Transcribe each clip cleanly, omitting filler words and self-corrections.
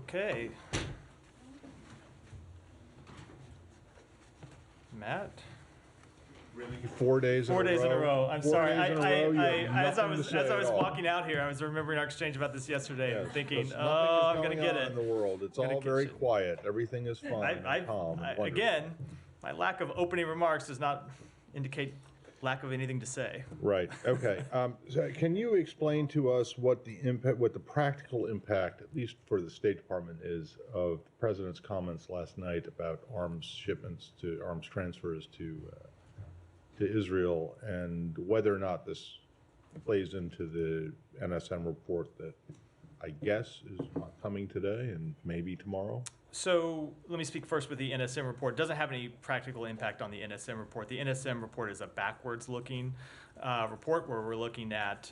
Okay. Matt? Really? 4 days in a row? 4 days in a row. I'm sorry. As I was all. walking out here, I was remembering our exchange about this yesterday and thinking, Nothing I'm is going to going get on it. in the world. It's all very quiet. Everything is fine and calm and wonderful. Again, my lack of opening remarks does not indicate lack of anything to say. Right. Okay. So can you explain to us what the impact, what the practical impact, at least for the State Department, is of the President's comments last night about arms shipments to arms transfers to Israel, and whether or not this plays into the NSM report that I guess is not coming today and maybe tomorrow? So let me speak first with the NSM report. It doesn't have any practical impact on the NSM report. The NSM report is a backwards-looking report where we're looking at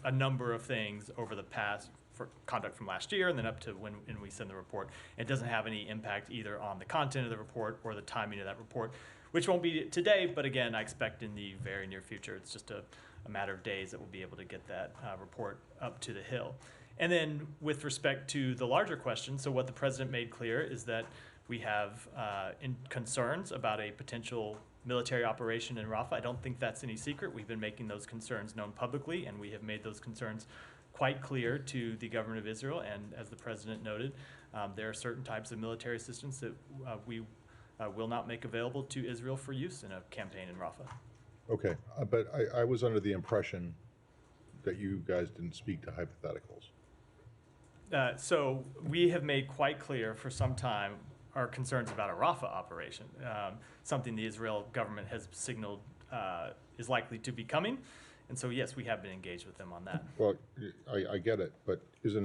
a number of things over the past for conduct from last year and then up to when we send the report. It doesn't have any impact either on the content of the report or the timing of that report, which won't be today, but again, I expect in the very near future. It's just a matter of days that we'll be able to get that report up to the Hill. And then with respect to the larger question, so what the president made clear is that we have concerns about a potential military operation in Rafah. I don't think that's any secret. We've been making those concerns known publicly, and we have made those concerns quite clear to the government of Israel. And as the president noted, there are certain types of military assistance that we will not make available to Israel for use in a campaign in Rafah. Okay, but I was under the impression that you guys didn't speak to hypotheticals. So we have made quite clear for some time our concerns about a Rafah operation, something the Israel government has signaled is likely to be coming. And so, yes, we have been engaged with them on that. Well, I get it, but isn't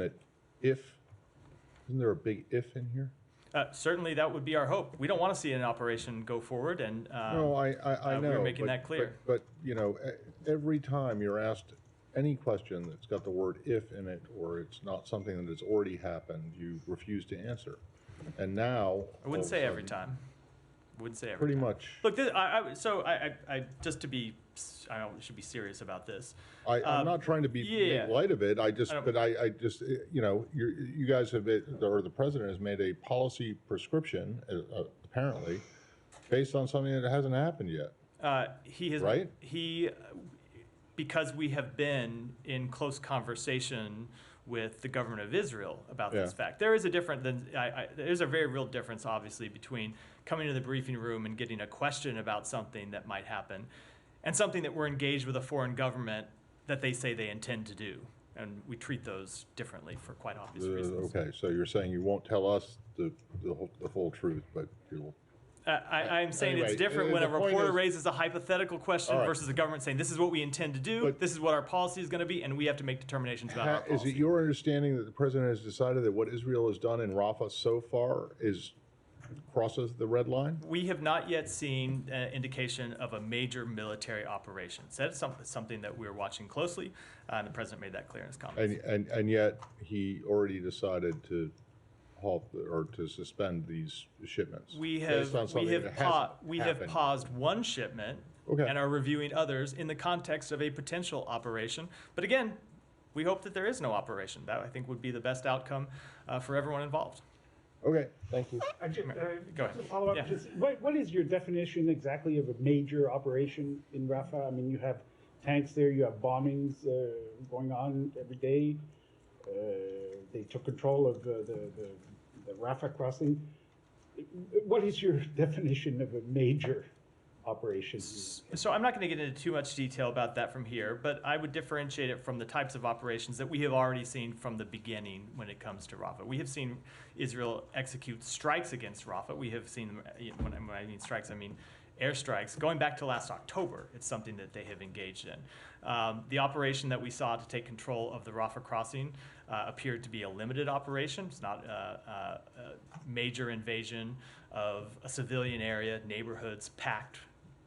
there a big if in here? Certainly, that would be our hope. We don't want to see an operation go forward, and no, I know. We're making that clear. But you know, every time you're asked any question that's got the word if in it, or it's not something that has already happened, you refuse to answer. And now, I wouldn't say every time. Wouldn't say every pretty time. much. Look, I just to be, I don't should be serious about this. I'm not trying to make light of it. I just, you know, you guys have, or the president has made a policy prescription, apparently, based on something that hasn't happened yet. He has, right? Because we have been in close conversation with the government of Israel about this fact. There is a there's a very real difference, obviously, between coming to the briefing room and getting a question about something that might happen and something that we're engaged with a foreign government that they say they intend to do. And we treat those differently for quite obvious reasons. Okay, so you're saying you won't tell us the full truth, but you'll... I'm saying anyway, it's different when a reporter raises a hypothetical question versus the government saying, this is what we intend to do, this is what our policy is going to be, and we have to make determinations about our policy. Is it your understanding that the president has decided that what Israel has done in Rafah so far crosses the red line? We have not yet seen an indication of a major military operation. So that's something that we're watching closely, and the president made that clear in his comments. And yet he already decided to halt or to suspend these shipments. We have paused one shipment and are reviewing others in the context of a potential operation. But again, we hope that there is no operation. That I think would be the best outcome for everyone involved. Okay, thank you. Go ahead. To follow up, what is your definition exactly of a major operation in Rafah? I mean, you have tanks there, you have bombings going on every day. They took control of the Rafah crossing. What is your definition of a major operation? So I'm not going to get into too much detail about that from here, but I would differentiate it from the types of operations that we have already seen from the beginning when it comes to Rafah. We have seen Israel execute strikes against Rafah. We have seen, when I mean strikes, I mean airstrikes. Going back to last October, it's something that they have engaged in. The operation that we saw to take control of the Rafah crossing appeared to be a limited operation. It's not a major invasion of a civilian area, neighborhoods packed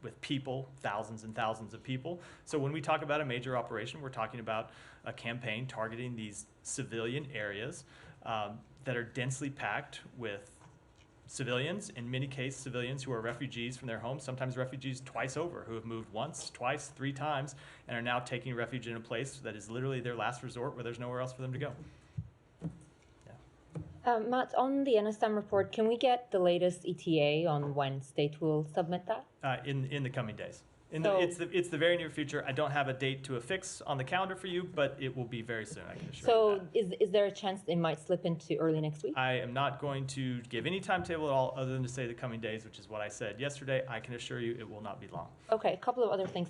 with people, thousands and thousands of people. So when we talk about a major operation, we're talking about a campaign targeting these civilian areas that are densely packed with civilians, in many cases civilians who are refugees from their homes, sometimes refugees twice over, who have moved once, twice, 3 times, and are now taking refuge in a place that is literally their last resort where there's nowhere else for them to go. Matt, on the NSM report, can we get the latest ETA on when state will submit that? In the coming days. So- It's the very near future. I don't have a date to affix on the calendar for you, but it will be very soon, I can assure you So that. is there a chance it might slip into early next week? I am not going to give any timetable at all other than to say the coming days, which is what I said yesterday. I can assure you it will not be long. Okay, a couple of other things.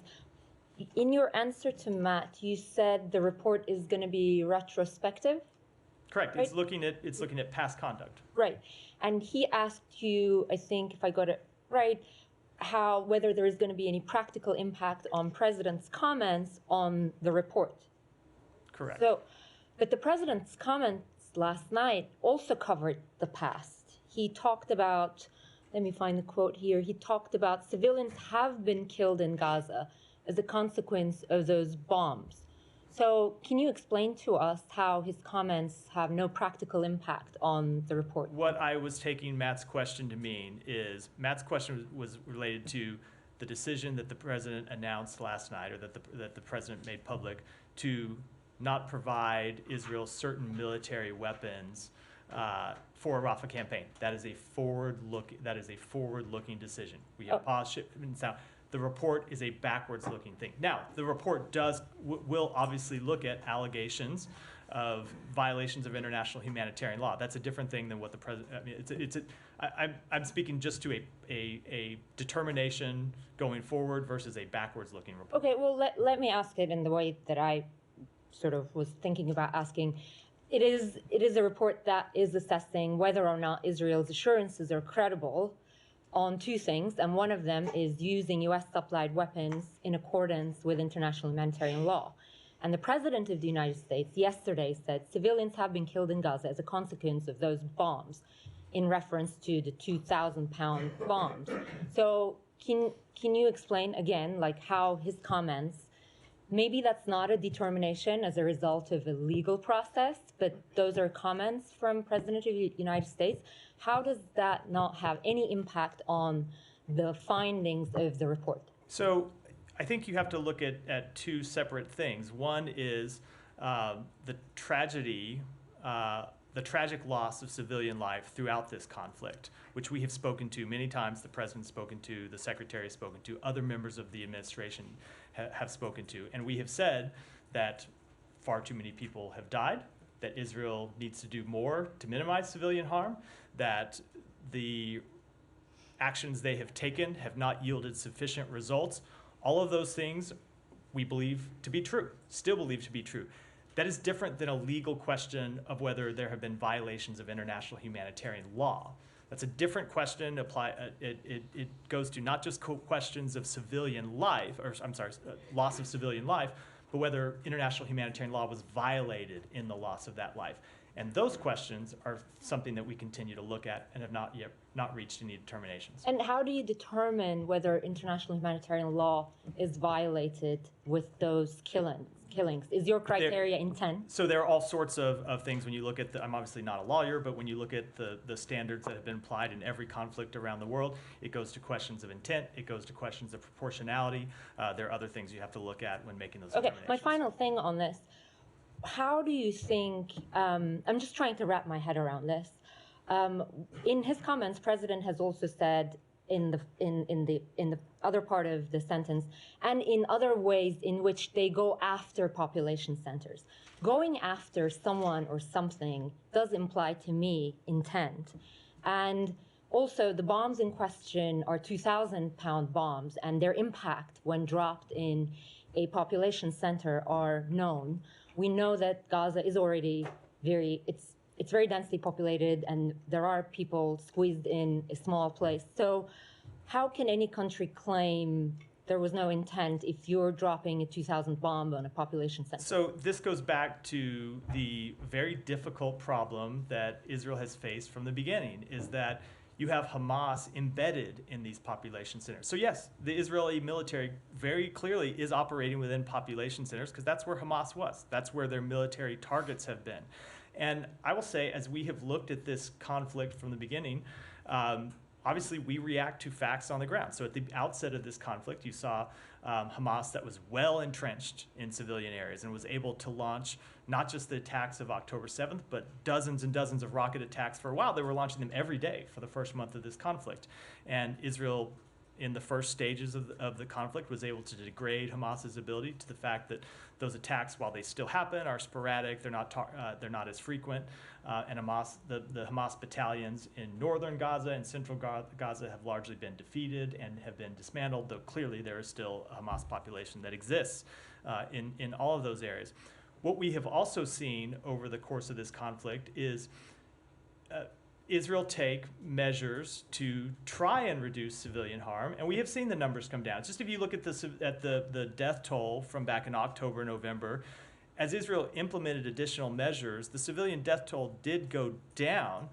In your answer to Matt, you said the report is going to be retrospective. Correct. Right. It's looking at past conduct. Right. And he asked you, I think, if I got it right, whether there is going to be any practical impact on President's comments on the report. Correct. So, but the President's comments last night also covered the past. He talked about, let me find the quote here, he talked about civilians have been killed in Gaza as a consequence of those bombs. So can you explain to us how his comments have no practical impact on the report? What I was taking Matt's question to mean is Matt's question was related to the decision that the president announced last night, or that the president made public, to not provide Israel certain military weapons for a Rafah campaign. That is a forward-looking decision. We have paused shipments now. The report is a backwards-looking thing. Now, the report will obviously look at allegations of violations of international humanitarian law. That's a different thing than what the president. I mean, I'm speaking just to a determination going forward versus a backwards-looking report. Okay, well, let me ask it in the way that I sort of was thinking about asking. It is a report that is assessing whether or not Israel's assurances are credible on two things, and one of them is using U.S.-supplied weapons in accordance with international humanitarian law. And the President of the United States yesterday said civilians have been killed in Gaza as a consequence of those bombs, in reference to the 2,000-pound bombs. So can you explain again, like, how his comments, maybe that's not a determination as a result of a legal process, but those are comments from President of the United States. How does that not have any impact on the findings of the report? So I think you have to look at two separate things. One is the tragedy, the tragic loss of civilian life throughout this conflict, which we have spoken to many times. The president's spoken to, the secretary has spoken to, other members of the administration have spoken to. And we have said that far too many people have died, that Israel needs to do more to minimize civilian harm, that the actions they have taken have not yielded sufficient results. All of those things we believe to be true, still believe to be true. That is different than a legal question of whether there have been violations of international humanitarian law. That's a different question. It goes to not just questions of civilian life, or I'm sorry, loss of civilian life, but whether international humanitarian law was violated in the loss of that life. And those questions are something that we continue to look at and have not reached any determinations. And how do you determine whether international humanitarian law is violated with those killings? Is your criteria intent? So there are all sorts of things when you look at I'm obviously not a lawyer, but when you look at the standards that have been applied in every conflict around the world, it goes to questions of intent, it goes to questions of proportionality. There are other things you have to look at when making those determinations. My final thing on this, how do you think, I'm just trying to wrap my head around this. In his comments, President has also said in the other part of the sentence, and in other ways in which they go after population centers. Going after someone or something does imply to me intent. And also the bombs in question are 2,000-pound bombs, and their impact when dropped in a population center are known. We know that Gaza is already it's very densely populated, and there are people squeezed in a small place. So how can any country claim there was no intent if you're dropping a 2,000 bomb on a population center? So this goes back to the very difficult problem that Israel has faced from the beginning, is that you have Hamas embedded in these population centers. So yes, the Israeli military very clearly is operating within population centers because that's where Hamas was. That's where their military targets have been. And I will say, as we have looked at this conflict from the beginning, obviously we react to facts on the ground. So at the outset of this conflict, you saw Hamas that was well entrenched in civilian areas and was able to launch not just the attacks of October 7th, but dozens and dozens of rocket attacks for a while. They were launching them every day for the first month of this conflict. And Israel, in the first stages of the conflict, was able to degrade Hamas's ability to the fact that those attacks, while they still happen, are sporadic. They're not as frequent. And the Hamas battalions in northern Gaza and central Gaza have largely been defeated and have been dismantled, though clearly there is still a Hamas population that exists in all of those areas. What we have also seen over the course of this conflict is Israel take measures to try and reduce civilian harm, and we have seen the numbers come down. Just if you look at the death toll from back in October, November, as Israel implemented additional measures, the civilian death toll did go down,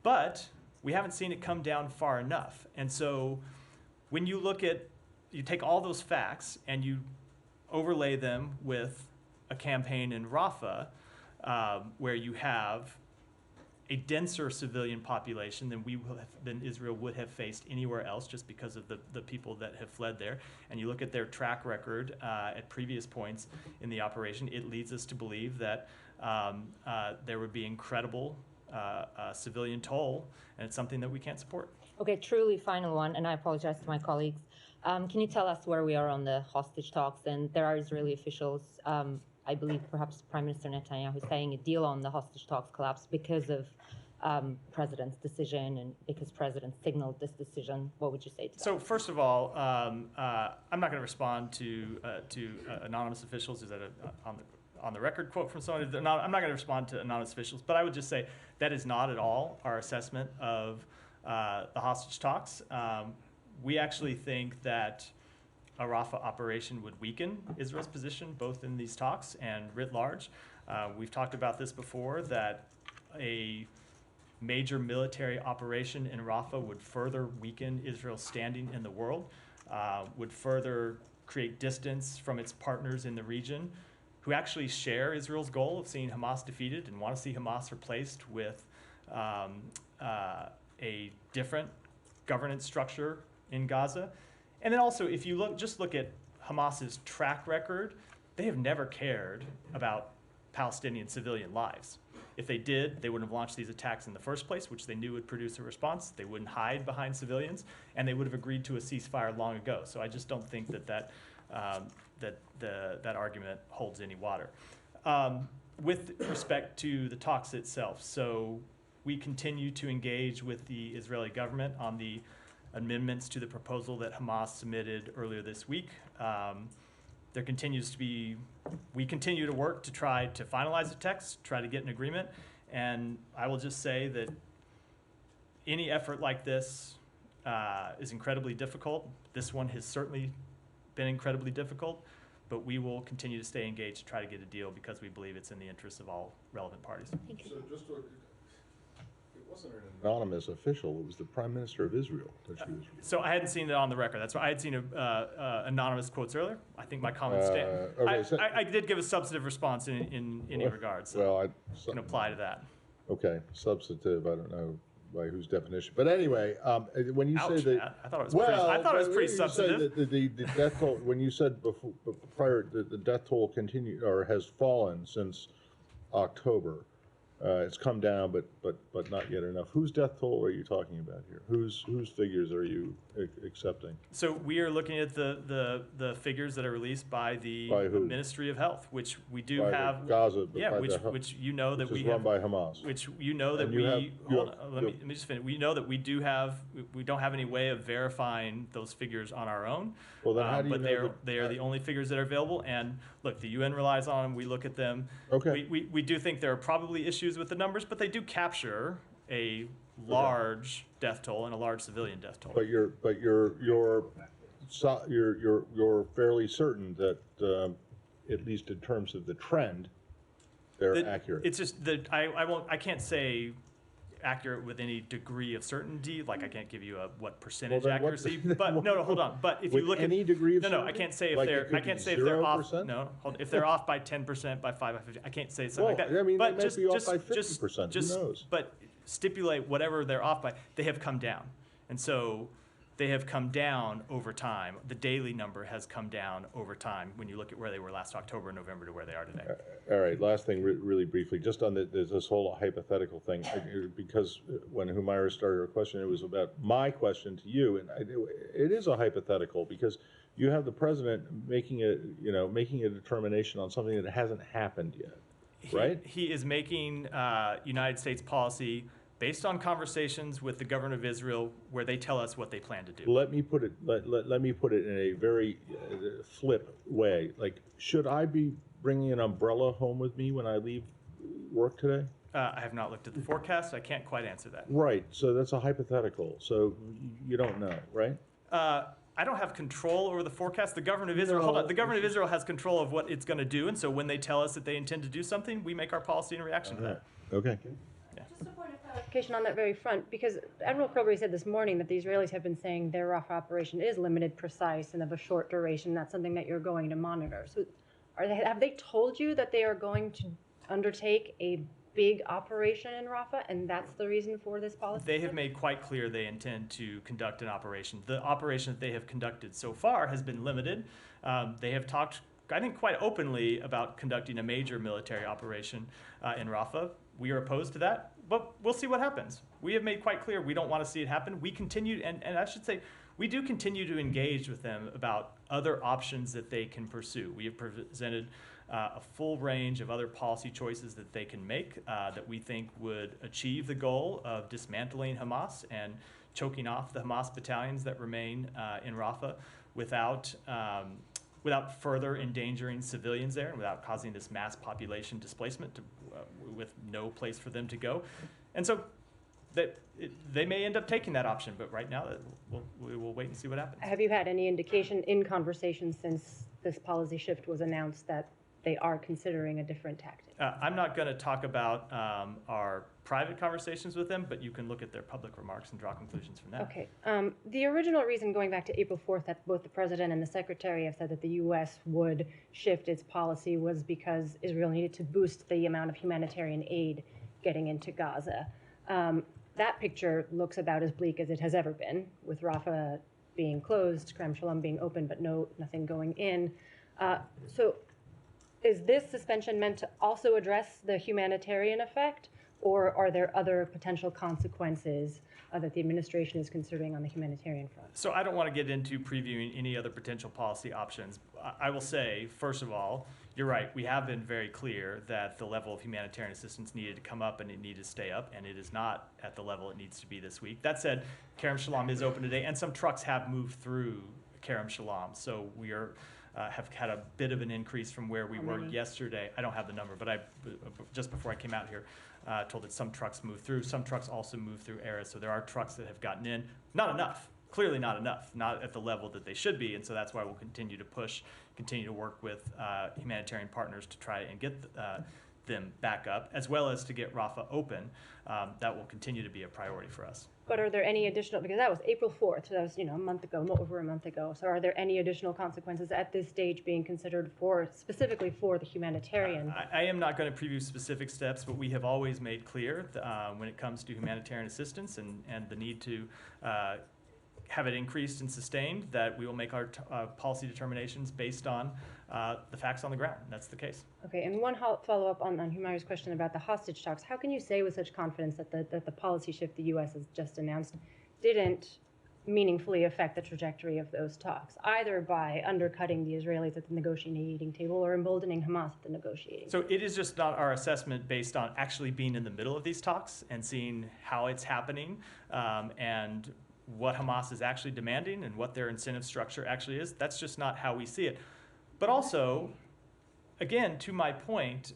but we haven't seen it come down far enough. And so when you take all those facts and you overlay them with a campaign in Rafah, where you have a denser civilian population than Israel would have faced anywhere else, just because of the people that have fled there. And you look at their track record at previous points in the operation, it leads us to believe that there would be incredible civilian toll, and it's something that we can't support. Okay, truly final one, and I apologize to my colleagues. Can you tell us where we are on the hostage talks? And there are Israeli officials, I believe perhaps Prime Minister Netanyahu, saying a deal on the hostage talks collapsed because of President's decision and because President signaled this decision. What would you say to that? So first of all, I'm not going to respond to anonymous officials. Is that on the record quote from someone? I'm not going to respond to anonymous officials, but I would just say that is not at all our assessment of the hostage talks. We actually think that a Rafah operation would weaken Israel's position, both in these talks and writ large. We've talked about this before, that a major military operation in Rafah would further weaken Israel's standing in the world, would further create distance from its partners in the region, who actually share Israel's goal of seeing Hamas defeated and want to see Hamas replaced with a different governance structure in Gaza. And then also, if you look at Hamas's track record, they have never cared about Palestinian civilian lives. If they did, they wouldn't have launched these attacks in the first place, which they knew would produce a response. They wouldn't hide behind civilians, and they would have agreed to a ceasefire long ago. So I just don't think that argument holds any water. With respect to the talks itself, so we continue to engage with the Israeli government on the amendments to the proposal that Hamas submitted earlier this week. There continues to be, we continue to work to try to finalize the text, try to get an agreement, and I will just say that any effort like this is incredibly difficult. This one has certainly been incredibly difficult, but we will continue to stay engaged to try to get a deal because we believe it's in the interests of all relevant parties. Thank you. So just to, it wasn't an anonymous official, it was the Prime Minister of Israel that she was. So I hadn't seen it on the record. That's why I had seen anonymous quotes earlier. I think my comments stand. Okay, I did give a substantive response in any regard, so Well, can apply to that. okay, substantive, I don't know by whose definition. But anyway, when you Ouch, say that. Matt. I thought it was pretty you substantive. say that the death toll, when you said before, prior, the death toll continued or has fallen since October. It's come down, but not yet enough. Whose death toll are you talking about here? Whose figures are you accepting? So we are looking at the figures that are released by the By who? Ministry of Health, which we do By have. Gaza, Yeah, by which you know that which we is run have. by Hamas. Which you know that And you have- hold on, let me just finish. We know that we don't have any way of verifying those figures on our own. Well, then how do you but know they are the only figures that are available. And look, the UN relies on them. We look at them. Okay. We do think there are probably issues with the numbers, but they do capture a large death toll and a large civilian death toll. But you're fairly certain that at least in terms of the trend, they're accurate. It's just that I can't say accurate with any degree of certainty. Like I can't give you what percentage Well, then what's accuracy. the- But no, hold on. But if With you look any at degree of no, I certainty? can't say if Like they're it could I can't be say if they're off. 0%? No, if they're off by 10%, by 5, by 50, I can't say something like that. I mean, but they may be off by 50%. Who Just knows? but stipulate whatever they're off by. They have come down, And so they have come down over time. The daily number has come down over time when you look at where they were last October and November to where they are today. All right, last thing, really briefly, just on this whole hypothetical thing, because when Humaira started her question, it was about my question to you, and it is a hypothetical because you have the president making a determination on something that hasn't happened yet, right? He is making United States policy based on conversations with the government of Israel, where they tell us what they plan to do. Let me put it. Let me put it in a very flip way. Like, should I be bringing an umbrella home with me when I leave work today? I have not looked at the forecast. I can't quite answer that. Right. So that's a hypothetical. So you don't know, right? I don't have control over the forecast. The government of Israel. Hold on. The government of Israel has control of what it's going to do, and so when they tell us that they intend to do something, we make our policy in reaction to that. Okay. Just a point of clarification on that very front, because Admiral Kilbury said this morning that the Israelis have been saying their Rafah operation is limited, precise, and of a short duration. That's something that you're going to monitor. So have they told you that they are going to undertake a big operation in Rafah, and that's the reason for this policy? They have made quite clear they intend to conduct an operation. The operation that they have conducted so far has been limited. They have talked, I think, quite openly about conducting a major military operation in Rafah. We are opposed to that, but we'll see what happens. We have made quite clear we don't want to see it happen. We continue, and I should say, we do continue to engage with them about other options that they can pursue. We have presented a full range of other policy choices that they can make that we think would achieve the goal of dismantling Hamas and choking off the Hamas battalions that remain in Rafah without further endangering civilians there and without causing this mass population displacement with no place for them to go. And so they may end up taking that option, but right now we will wait and see what happens. Have you had any indication in conversations since this policy shift was announced that they are considering a different tactic? I'm not going to talk about our private conversations with them, but you can look at their public remarks and draw conclusions from that. Okay. The original reason, going back to April 4th, that both the president and the secretary have said that the U.S. would shift its policy was because Israel needed to boost the amount of humanitarian aid getting into Gaza. That picture looks about as bleak as it has ever been, with Rafah being closed, Kerem Shalom being open, but nothing going in. So is this suspension meant to also address the humanitarian effect, or are there other potential consequences that the administration is considering on the humanitarian front? So I don't want to get into previewing any other potential policy options. I will say, first of all, you're right. We have been very clear that the level of humanitarian assistance needed to come up and it needed to stay up, and it is not at the level it needs to be this week. That said, Kerem Shalom is open today, and some trucks have moved through Kerem Shalom. So we are have had a bit of an increase from where we were yesterday. I don't have the number, but just before I came out here, told that some trucks moved through. Some trucks also moved through Erez. So there are trucks that have gotten in. Not enough. Clearly not enough. Not at the level that they should be. And so that's why we'll continue to push, continue to work with humanitarian partners to try and get them back up, as well as to get Rafah open. That will continue to be a priority for us. But are there any additional, because that was April 4th, so that was, a month ago, over a month ago. So are there any additional consequences at this stage being considered specifically for the humanitarian? I am not going to preview specific steps, but we have always made clear when it comes to humanitarian assistance and the need to have it increased and sustained, that we will make our policy determinations based on the facts on the ground. That's the case. Okay, and one follow-up on Humaira's question about the hostage talks. How can you say with such confidence that the policy shift the U.S. has just announced didn't meaningfully affect the trajectory of those talks, either by undercutting the Israelis at the negotiating table or emboldening Hamas at the negotiating table? So it is just not our assessment based on actually being in the middle of these talks and seeing how it's happening and what Hamas is actually demanding and what their incentive structure actually is. That's just not how we see it. But also, again, to my point,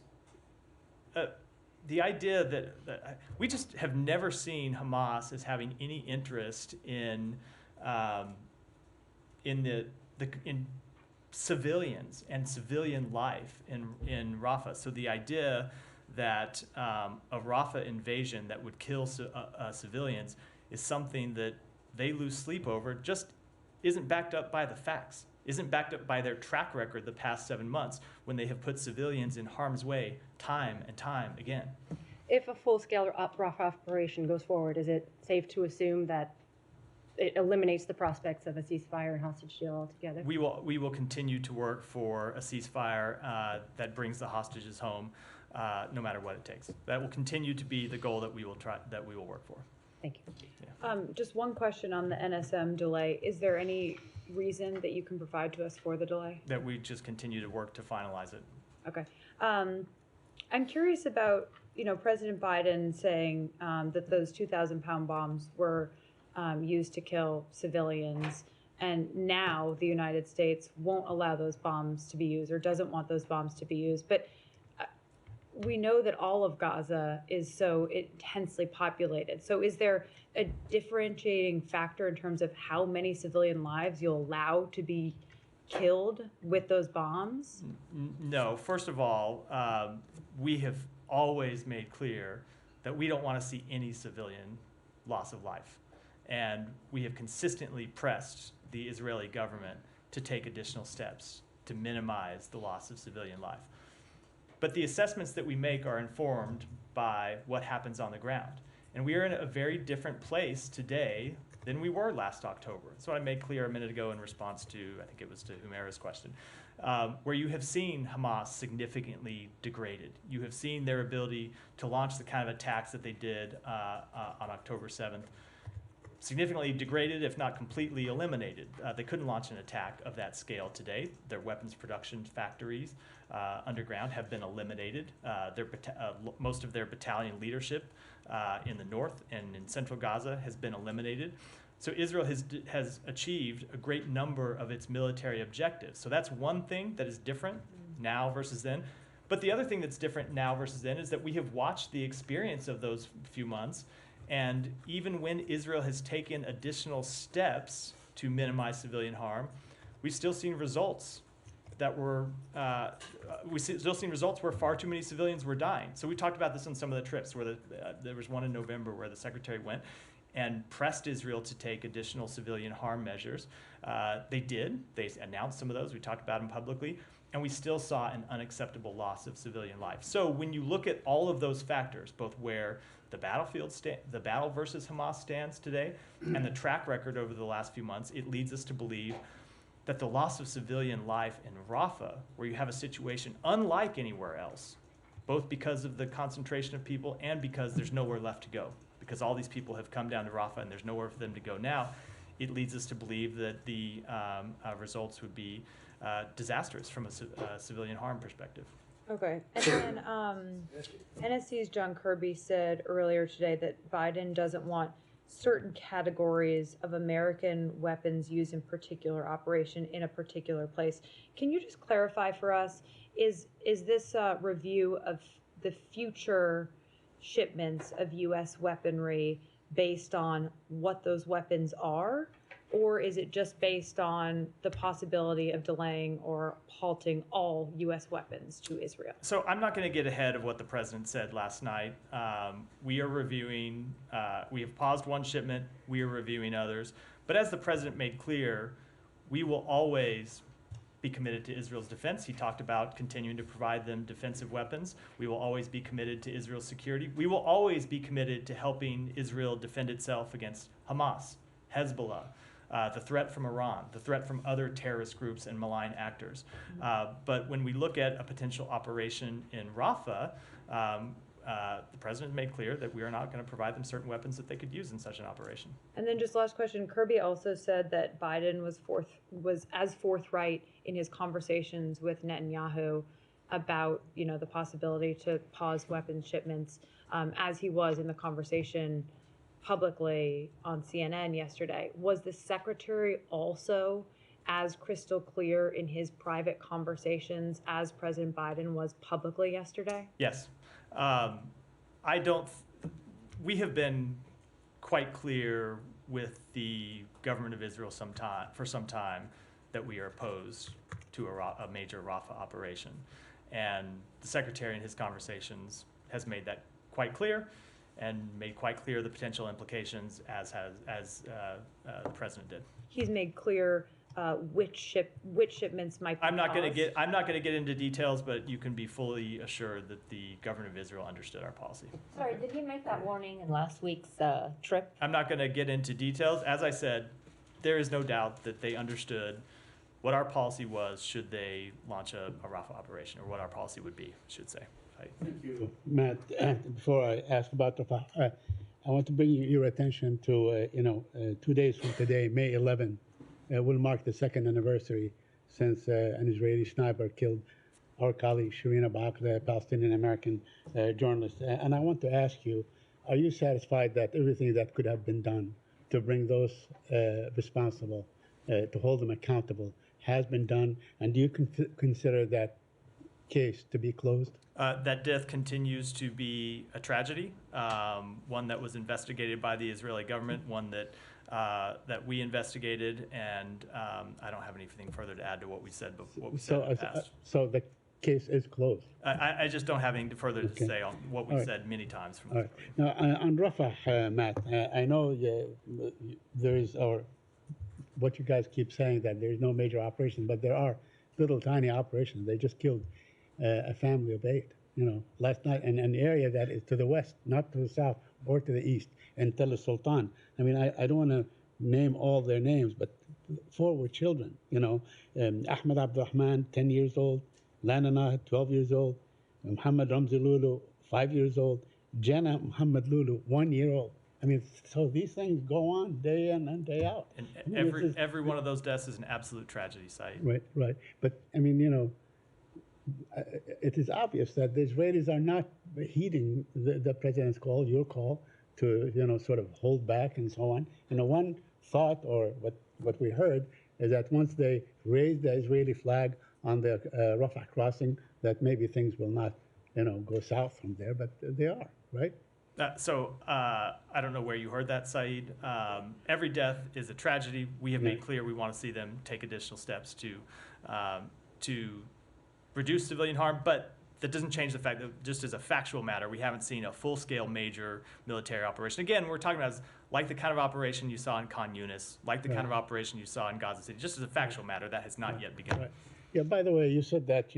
the idea that we just have never seen Hamas as having any interest in civilians and civilian life in Rafah. So the idea that a Rafah invasion that would kill civilians is something that they lose sleep over, just isn't backed up by the facts, isn't backed up by their track record the past 7 months when they have put civilians in harm's way time and time again. If a full-scale Rafah operation goes forward, is it safe to assume that it eliminates the prospects of a ceasefire and hostage deal altogether? We will continue to work for a ceasefire that brings the hostages home, no matter what it takes. That will continue to be the goal that we will work for. Thank you. Just one question on the NSM delay. Is there any reason that you can provide to us for the delay? That we just continue to work to finalize it. Okay. I'm curious about, President Biden saying that those 2,000-pound bombs were used to kill civilians, and now the United States won't allow those bombs to be used or doesn't want those bombs to be used. But we know that all of Gaza is so intensely populated. So is there a differentiating factor in terms of how many civilian lives you'll allow to be killed with those bombs? No. First of all, we have always made clear that we don't want to see any civilian loss of life. And we have consistently pressed the Israeli government to take additional steps to minimize the loss of civilian life. But the assessments that we make are informed by what happens on the ground. And we are in a very different place today than we were last October. That's what I made clear a minute ago in response to, I think it was to Humaira's question, where you have seen Hamas significantly degraded. You have seen their ability to launch the kind of attacks that they did on October 7th. Significantly degraded, if not completely eliminated. They couldn't launch an attack of that scale today. Their weapons production factories underground have been eliminated. Most of their battalion leadership in the north and in central Gaza has been eliminated. So Israel has achieved a great number of its military objectives. So that's one thing that is different now versus then. But the other thing that's different now versus then is that we have watched the experience of those few months. And even when Israel has taken additional steps to minimize civilian harm, we've still seen results that were, where far too many civilians were dying. So we talked about this on some of the trips, where there was one in November where the secretary went and pressed Israel to take additional civilian harm measures. They did. They announced some of those. We talked about them publicly. And we still saw an unacceptable loss of civilian life. So when you look at all of those factors, both where the battle versus Hamas stands today, and the track record over the last few months, it leads us to believe that the loss of civilian life in Rafah, where you have a situation unlike anywhere else, both because of the concentration of people and because there's nowhere left to go, because all these people have come down to Rafah and there's nowhere for them to go now, it leads us to believe that the results would be disastrous from a civilian harm perspective. Okay. And then NSC's John Kirby said earlier today that Biden doesn't want certain categories of American weapons used in particular operation in a particular place. Can you just clarify for us, is this a review of the future shipments of U.S. weaponry based on what those weapons are? Or is it just based on the possibility of delaying or halting all U.S. weapons to Israel? So I'm not going to get ahead of what the president said last night. We are reviewing, we have paused one shipment, we are reviewing others. But as the president made clear, we will always be committed to Israel's defense. He talked about continuing to provide them defensive weapons. We will always be committed to Israel's security. We will always be committed to helping Israel defend itself against Hamas, Hezbollah, the threat from Iran, the threat from other terrorist groups and malign actors. But when we look at a potential operation in Rafah, the president made clear that we are not going to provide them certain weapons that they could use in such an operation. And then just last question, Kirby also said that Biden was as forthright in his conversations with Netanyahu about, the possibility to pause weapons shipments, as he was in the conversation publicly on CNN yesterday. Was the secretary also as crystal clear in his private conversations as President Biden was publicly yesterday? Yes. We have been quite clear with the government of Israel for some time that we are opposed to a major Rafah operation. And the secretary in his conversations has made that quite clear and made quite clear the potential implications as the president did. He's made clear which shipments might be I'm not going to paused? get into details, but you can be fully assured that the government of Israel understood our policy. Sorry, did he make that warning in last week's trip? I'm not going to get into details. As I said, there is no doubt that they understood what our policy was should they launch a Rafah operation, or what our policy would be, I should say. Thank you, Matt. Before I ask about the, I want to bring your attention to, 2 days from today, May 11, will mark the second anniversary since an Israeli sniper killed our colleague Shireen Abu Akleh, a Palestinian-American journalist. And I want to ask you, are you satisfied that everything that could have been done to bring those responsible, to hold them accountable, has been done? And do you consider that case to be closed? That death continues to be a tragedy, one that was investigated by the Israeli government, one that we investigated, and I don't have anything further to add to what we said before. In the past. So the case is closed. I just don't have anything further to say on what we said many times. All right. Now, on Rafah, Matt, I know there is, or what you guys keep saying, that there is no major operation, but there are little tiny operations. They just killed a family of 8, last night in an area that is to the west, not to the south or to the east, in Tel Sultan. I mean, I don't want to name all their names, but 4 were children, Ahmed Abdurrahman, 10 years old, Lanana, 12 years old, Muhammad Ramzi Lulu, 5 years old, Jana Muhammad Lulu, 1 year old. I mean, so these things go on day in and day out. And I mean, every one of those deaths is an absolute tragedy site. Right. But I mean, it is obvious that the Israelis are not heeding the president's call, your call, to sort of hold back and so on. One thought, or what we heard, is that once they raise the Israeli flag on the Rafah crossing, that maybe things will not go south from there, but they are, right? I don't know where you heard that, Saeed. Every death is a tragedy. We have made clear we want to see them take additional steps to reduce civilian harm, but that doesn't change the fact that, just as a factual matter, we haven't seen a full-scale major military operation. Again, we're talking about like the kind of operation you saw in Khan Yunis, like the kind of operation you saw in Gaza City. Just as a factual matter, that has not yet begun. Right. Yeah, by the way, you said that,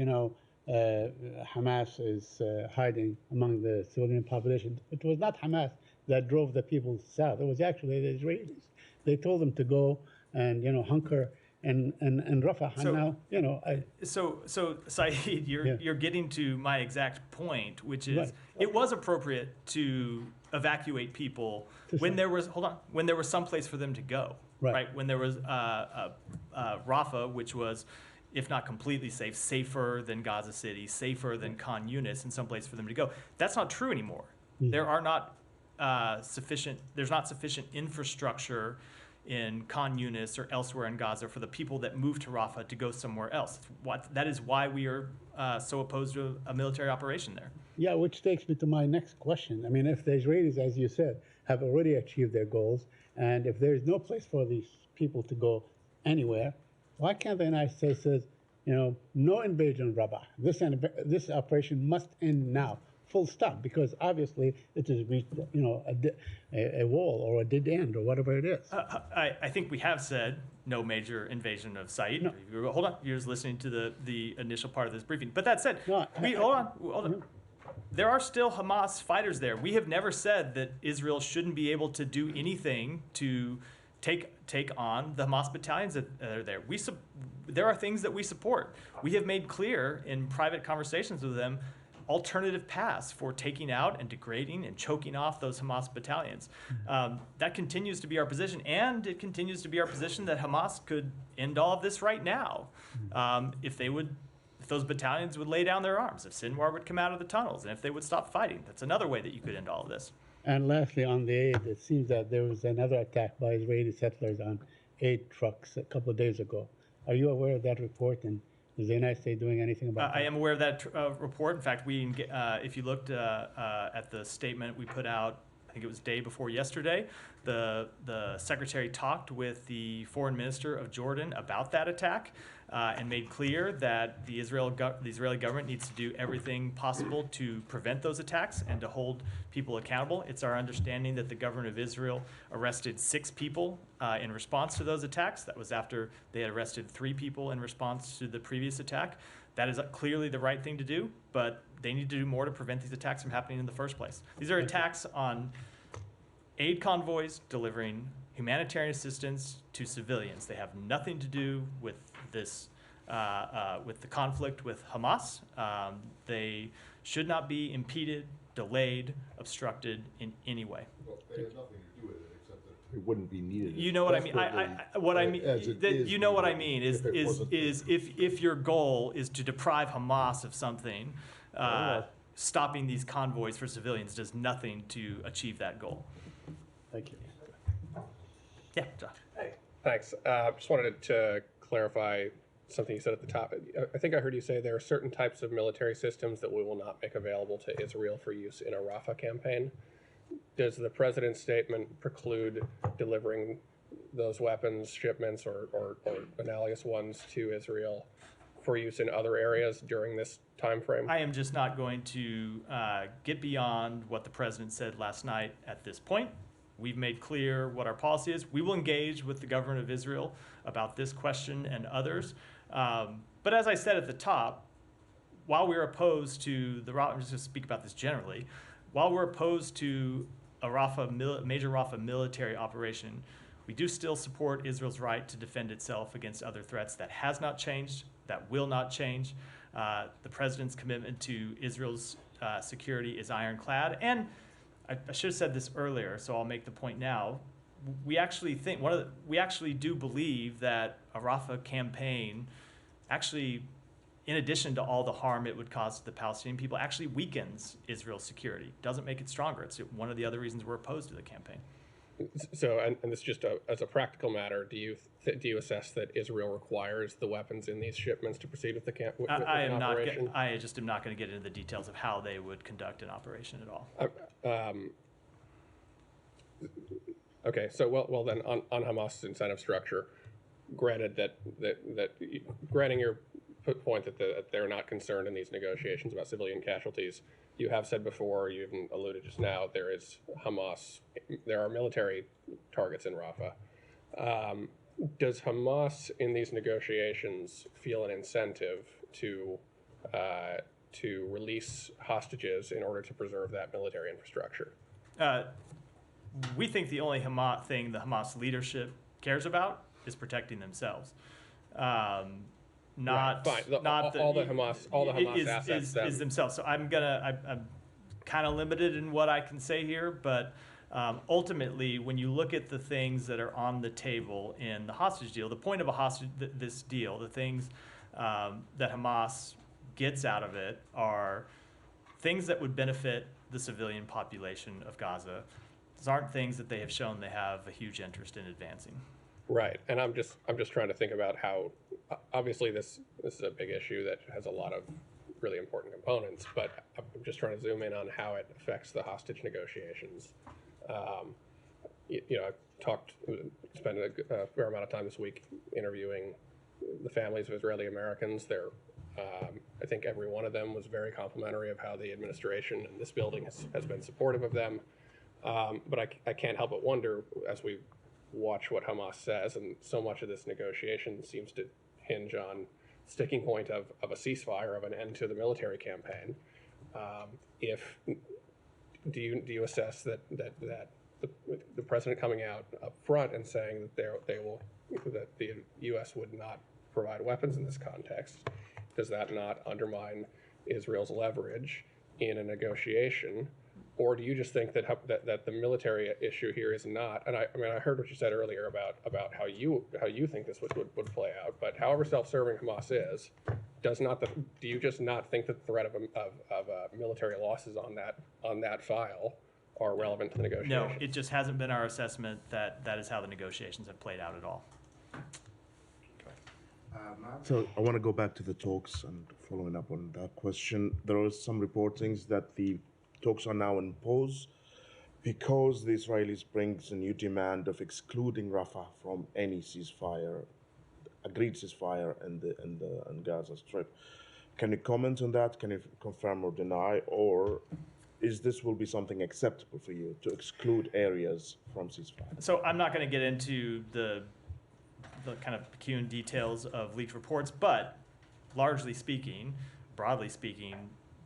Hamas is hiding among the civilian population. It was not Hamas that drove the people south. It was actually the Israelis. They told them to go and, hunker and Rafah. So, and now, So Saeed, you're getting to my exact point, which is it was appropriate to evacuate people when there was some place for them to go, right? When there was Rafah, which was, if not completely safe, safer than Gaza City, safer than Khan Yunis, and some place for them to go. That's not true anymore. There are not there's not sufficient infrastructure in Khan Yunis or elsewhere in Gaza for the people that move to Rafah to go somewhere else. That is why we are so opposed to a military operation there. Yeah, which takes me to my next question. I mean, if the Israelis, as you said, have already achieved their goals, and if there is no place for these people to go anywhere, why can't the United States say, no invasion of Rafah? This operation must end now, full stop, because obviously it has reached, a wall or a dead end or whatever it is. I think we have said no major invasion of site. No. Hold on, you're just listening to the initial part of this briefing. But that said, hold on. There are still Hamas fighters there. We have never said that Israel shouldn't be able to do anything to take on the Hamas battalions that are there. There are things that we support. We have made clear in private conversations with them alternative paths for taking out and degrading and choking off those Hamas battalions. That continues to be our position, and it continues to be our position that Hamas could end all of this right now if those battalions would lay down their arms, if Sinwar would come out of the tunnels, and if they would stop fighting. That's another way that you could end all of this. And lastly, on the aid, it seems that there was another attack by Israeli settlers on aid trucks a couple of days ago. Are you aware of that report, and is the United States doing anything about that? I am aware of that report. In fact, if you looked at the statement we put out, I think it was day before yesterday, the secretary talked with the foreign minister of Jordan about that attack. and made clear that the Israeli government needs to do everything possible to prevent those attacks and to hold people accountable. It's our understanding that the government of Israel arrested 6 people in response to those attacks. That was after they had arrested 3 people in response to the previous attack. That is clearly the right thing to do, but they need to do more to prevent these attacks from happening in the first place. These are attacks on aid convoys delivering humanitarian assistance to civilians. They have nothing to do with this, with the conflict with Hamas. They should not be impeded, delayed, obstructed in any way. Well, they have nothing to do with it except that it wouldn't be needed. You know what I mean? What I mean, you know what I mean is if your goal is to deprive Hamas of something, stopping these convoys for civilians does nothing to achieve that goal. Thank you. Yeah, John. Thanks. Just wanted to clarify something you said at the top. I think I heard you say there are certain types of military systems that we will not make available to Israel for use in a Rafah campaign. Does the president's statement preclude delivering those weapons, shipments, or analogous ones to Israel for use in other areas during this time frame? I am just not going to get beyond what the president said last night at this point. We've made clear what our policy is. We will engage with the government of Israel about this question and others. But as I said at the top, while we're opposed to the Rafah, I'm just going to speak about this generally, while we're opposed to a major Rafah military operation, we do still support Israel's right to defend itself against other threats. That has not changed. That will not change. The president's commitment to Israel's security is ironclad. And I should have said this earlier, so I'll make the point now. We actually think we actually do believe that a Rafah campaign actually, in addition to all the harm it would cause to the Palestinian people, actually weakens Israel's security. Doesn't make it stronger. It's one of the other reasons we're opposed to the campaign. So, and this just as a practical matter, do you assess that Israel requires the weapons in these shipments to proceed with the operation? I just am not going to get into the details of how they would conduct an operation at all. Okay, so well then on Hamas' incentive structure, granted granting your point that they're not concerned in these negotiations about civilian casualties, you have said before, you even alluded just now, there are military targets in Rafah. Does Hamas in these negotiations feel an incentive to release hostages in order to preserve that military infrastructure? We think the only thing the Hamas leadership cares about is protecting themselves. Not fine. All the Hamas assets is themselves. So I'm kind of limited in what I can say here, but ultimately, when you look at the things that are on the table in the hostage deal, the point of this deal, the things that Hamas gets out of it are things that would benefit the civilian population of Gaza. These aren't things that they have shown they have a huge interest in advancing. Right, and I'm just trying to think about how, obviously this is a big issue that has a lot of really important components, but I'm just trying to zoom in on how it affects the hostage negotiations. I've spent a fair amount of time this week interviewing the families of Israeli Americans. I think every one of them was very complimentary of how the administration and this building has been supportive of them. But I can't help but wonder, as we watch what Hamas says, and so much of this negotiation seems to hinge on sticking point of a ceasefire, of an end to the military campaign. Do you assess that the president coming out up front and saying that that the U.S. would not provide weapons in this context, does that not undermine Israel's leverage in a negotiation? Or do you just think that the military issue here is not? And I heard what you said earlier about how you think this would play out. But however self-serving Hamas is, do you just not think that the threat of military losses on that file are relevant to the negotiation? No, it just hasn't been our assessment that is how the negotiations have played out at all. So I want to go back to the talks and following up on that question. There are some reportings that the talks are now in pause because the Israelis brings a new demand of excluding Rafah from any ceasefire agreed ceasefire in Gaza Strip. Can you comment on that? Can you confirm or deny, or is this will be something acceptable for you to exclude areas from ceasefire? So I'm not going to get into the kind of peculiar details of leaked reports, but largely speaking, broadly speaking,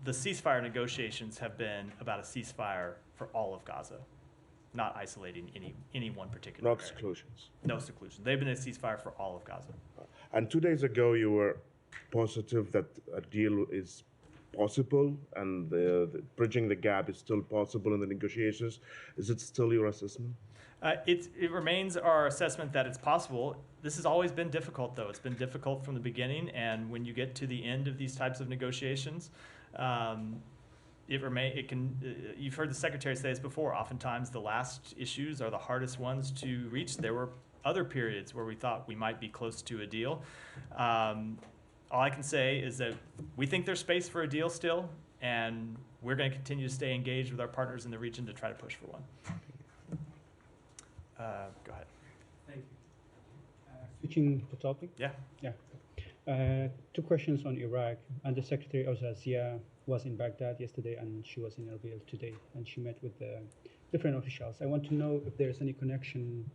the ceasefire negotiations have been about a ceasefire for all of Gaza, not isolating any one particular No area. exclusions. No seclusion. They've been a ceasefire for all of Gaza. And 2 days ago, you were positive that a deal is possible and the bridging the gap is still possible in the negotiations. Is it still your assessment? It remains our assessment that it's possible. This has always been difficult, though. It's been difficult from the beginning, and when you get to the end of these types of negotiations, you've heard the Secretary say this before, oftentimes the last issues are the hardest ones to reach. There were other periods where we thought we might be close to a deal. All I can say is that we think there's space for a deal still, and we're going to continue to stay engaged with our partners in the region to try to push for one. Go ahead. Thank you. Switching the topic? Yeah. Yeah. 2 questions on Iraq. Under Secretary Zia was in Baghdad yesterday, and she was in Erbil today, and she met with different officials. I want to know if there's any connection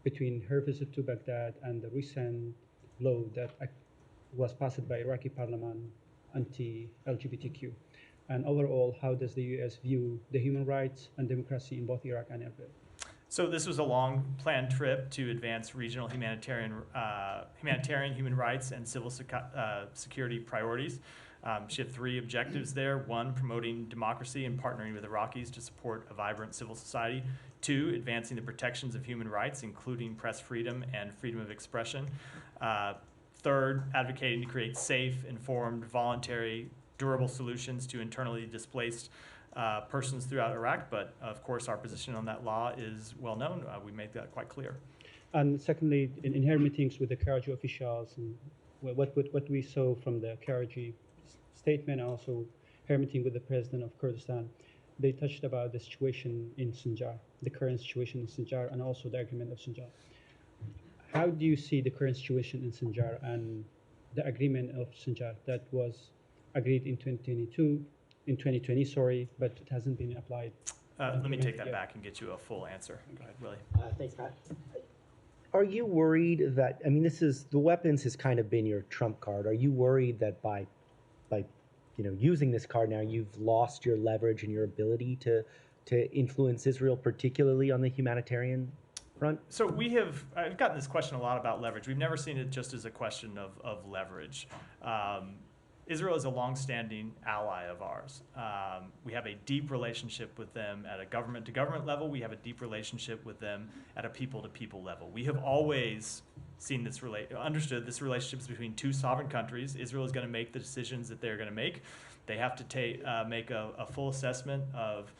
between her visit to Baghdad and the recent law that was passed by Iraqi parliament anti-LGBTQ. And overall, how does the U.S. view the human rights and democracy in both Iraq and Erbil? So this was a long-planned trip to advance regional humanitarian, human rights, and civil security priorities. She had 3 objectives there. 1, promoting democracy and partnering with Iraqis to support a vibrant civil society. 2, advancing the protections of human rights, including press freedom and freedom of expression. 3rd, advocating to create safe, informed, voluntary, durable solutions to internally displaced persons throughout Iraq, but of course our position on that law is well known. We made that quite clear. And secondly, in her meetings with the KRG officials, and what we saw from the KRG statement, also her meeting with the president of Kurdistan, they touched about the situation in Sinjar, the current situation in Sinjar, and also the agreement of Sinjar. How do you see the current situation in Sinjar and the agreement of Sinjar that was agreed in 2020, sorry, but it hasn't been applied? Let me take that back and get you a full answer. Go ahead, Willie. Thanks, Matt. Are you worried that, I mean, the weapons has kind of been your trump card. Are you worried that by using this card now, you've lost your leverage and your ability to influence Israel, particularly on the humanitarian front? So I've gotten this question a lot about leverage. We've never seen it just as a question of leverage. Israel is a longstanding ally of ours. We have a deep relationship with them at a government-to-government level. We have a deep relationship with them at a people-to-people level. We have always seen understood this relationship is between 2 sovereign countries. Israel is going to make the decisions that they're going to make. They have to make a full assessment of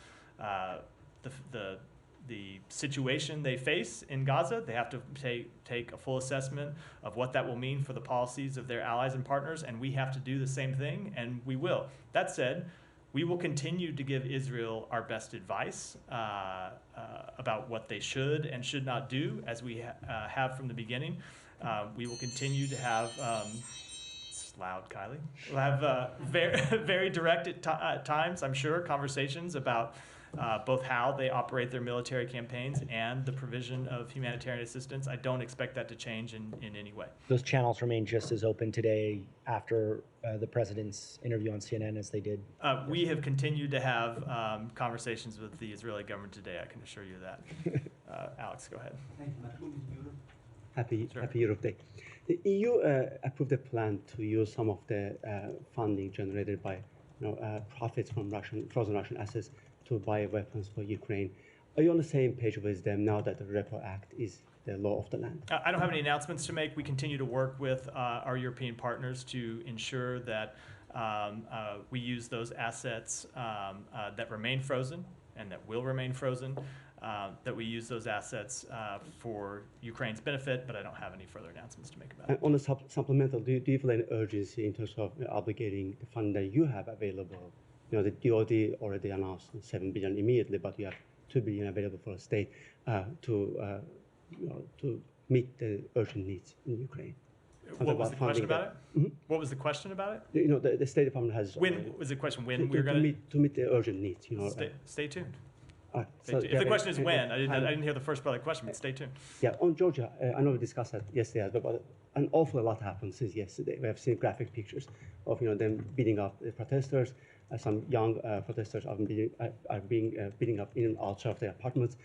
the situation they face in Gaza. They have to take a full assessment of what that will mean for the policies of their allies and partners, and we have to do the same thing, and we will. That said, we will continue to give Israel our best advice about what they should and should not do, as we have from the beginning. We will continue to have, it's loud, Kylie. We'll have very, very direct at times, I'm sure, conversations about both how they operate their military campaigns and the provision of humanitarian assistance. I don't expect that to change in any way. Those channels remain just as open today after the president's interview on CNN as they did? We have continued to have conversations with the Israeli government today, I can assure you that. Alex, go ahead. Thank you. Happy Europe Day. The EU approved a plan to use some of the funding generated by profits from frozen Russian assets to buy weapons for Ukraine. Are you on the same page with them now that the REPO Act is the law of the land? I don't have any announcements to make. We continue to work with our European partners to ensure that we use those assets that remain frozen and that will remain frozen, that we use those assets for Ukraine's benefit, but I don't have any further announcements to make about it. On the supplemental, do you feel any urgency in terms of obligating the fund that you have available? The DoD already announced $7 billion immediately, but you have $2 billion available for a state to meet the urgent needs in Ukraine. What was the question about it? Mhm. What was the question about it? You know, the State Department has When was the question? When to, we're to going meet the urgent needs. You know, stay tuned. so If the question is when, I and- didn't hear the first part of the question, but stay tuned. Yeah, on Georgia, I know we discussed that yesterday, but an awful lot happened since yesterday. We have seen graphic pictures of them beating up the protesters. Some young protesters are being beating up in and outside of their apartments.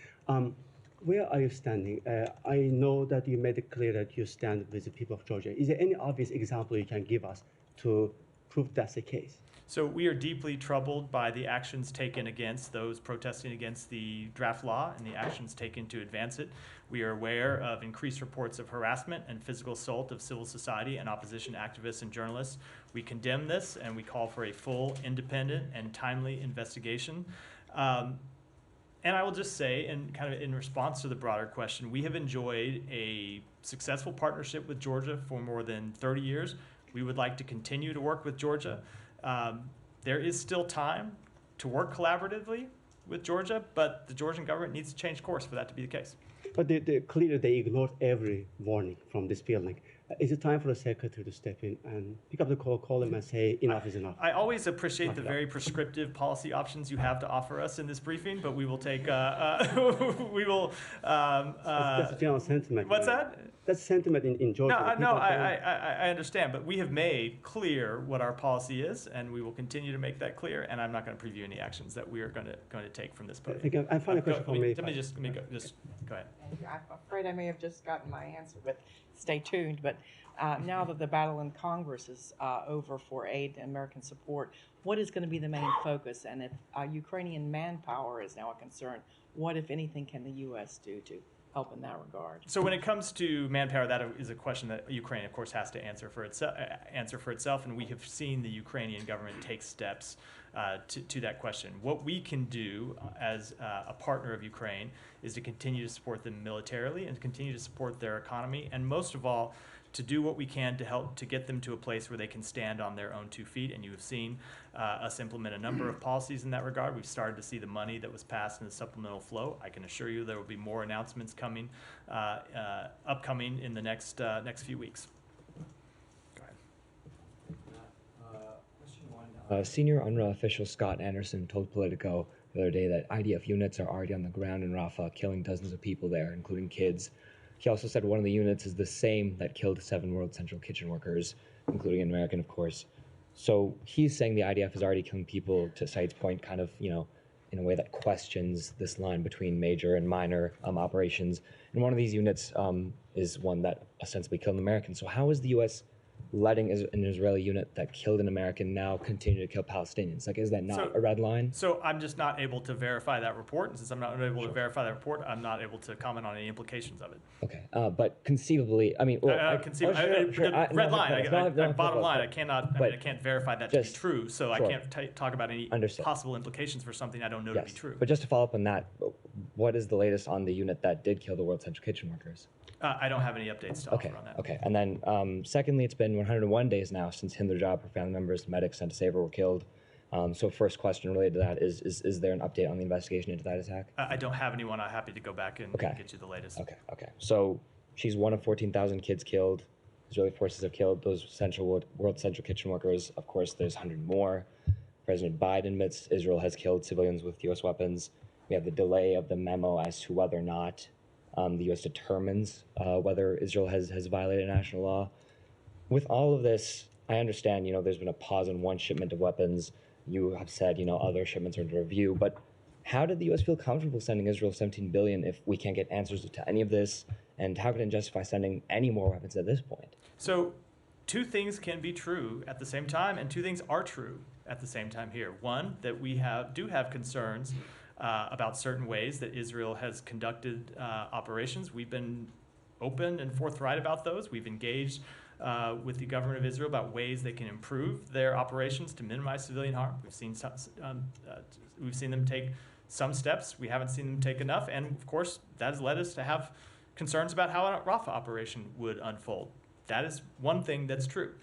Where are you standing? I know that you made it clear that you stand with the people of Georgia. Is there any obvious example you can give us to prove that's the case? So we are deeply troubled by the actions taken against those protesting against the draft law and the actions taken to advance it. We are aware of increased reports of harassment and physical assault of civil society and opposition activists and journalists. We condemn this and we call for a full, independent, and timely investigation. And I will just say, and kind of in response to the broader question, we have enjoyed a successful partnership with Georgia for more than 30 years. We would like to continue to work with Georgia. There is still time to work collaboratively with Georgia, but the Georgian government needs to change course for that to be the case. But clearly they ignored every warning from this building. Is it time for the secretary to step in and pick up the call them and say enough is enough? I always appreciate the very prescriptive policy options you have to offer us in this briefing, but we will take, we will. That's a general sentiment. What's that? That's sentiment in Georgia. No, I understand, but we have made clear what our policy is, and we will continue to make that clear. And I'm not going to preview any actions that we are going to take from this podium. I find a question for me. Let me just go ahead. I'm afraid I may have just gotten my answer, but stay tuned. But now that the battle in Congress is over for aid and American support, what is going to be the main focus? And if Ukrainian manpower is now a concern, what, if anything, can the U.S. do to help in that regard? So when it comes to manpower, that is a question that Ukraine, of course, has to answer for itself, and we have seen the Ukrainian government take steps to that question. What we can do as a partner of Ukraine is to continue to support them militarily and continue to support their economy, and most of all, to do what we can to help to get them to a place where they can stand on their own 2 feet. And you have seen us implement a number of policies in that regard. We've started to see the money that was passed in the supplemental flow. I can assure you there will be more announcements coming, upcoming in the next few weeks. Go ahead. Senior UNRWA official Scott Anderson told Politico the other day that IDF units are already on the ground in Rafah, killing dozens of people there, including kids. He also said one of the units is the same that killed 7 World Central Kitchen workers, including an American, of course. So he's saying the IDF is already killing people, to Said's point, kind of, in a way that questions this line between major and minor operations. And one of these units is one that ostensibly killed an American. So how is the U.S. letting an Israeli unit that killed an American now continue to kill Palestinians? Like, is that not a red line? So I'm just not able to verify that report. And since I'm not able to verify that report, I'm not able to comment on any implications of it. Okay, but conceivably, I mean, red line. Bottom line, I can't verify that to be true. So I can't talk about any possible implications for something I don't know to be true. But just to follow up on that, what is the latest on the unit that did kill the World Central Kitchen workers? I don't have any updates to offer on that. Okay, and then secondly, it's been 101 days now since Hind Rajab, her family members, medics sent to save her, were killed. So first question related to that is there an update on the investigation into that attack? I don't have anyone. I'm happy to go back and get you the latest. Okay. So she's one of 14,000 kids killed. Israeli forces have killed those World Central Kitchen workers. Of course, there's 100 more. President Biden admits Israel has killed civilians with U.S. weapons. We have the delay of the memo as to whether or not the U.S. determines whether Israel has violated national law. With all of this, I understand, there's been a pause on one shipment of weapons. You have said, other shipments are under review. But how did the U.S. feel comfortable sending Israel $17 billion if we can't get answers to any of this? And how can it justify sending any more weapons at this point? So 2 things can be true at the same time, and 2 things are true at the same time here. One, that we do have concerns about certain ways that Israel has conducted operations. We've been open and forthright about those. We've engaged with the government of Israel about ways they can improve their operations to minimize civilian harm. We've seen them take some steps. We haven't seen them take enough, and of course that has led us to have concerns about how a Rafah operation would unfold. That is one thing that's true.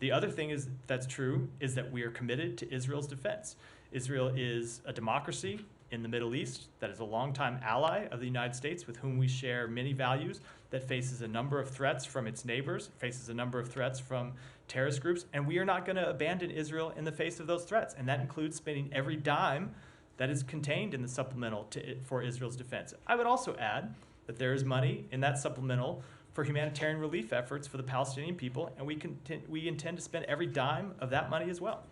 The other thing that's true is that we are committed to Israel's defense. Israel is a democracy in the Middle East that is a longtime ally of the United States with whom we share many values, that faces a number of threats from its neighbors, faces a number of threats from terrorist groups, and we are not going to abandon Israel in the face of those threats. And that includes spending every dime that is contained in the supplemental for Israel's defense. I would also add that there is money in that supplemental for humanitarian relief efforts for the Palestinian people, and we intend to spend every dime of that money as well.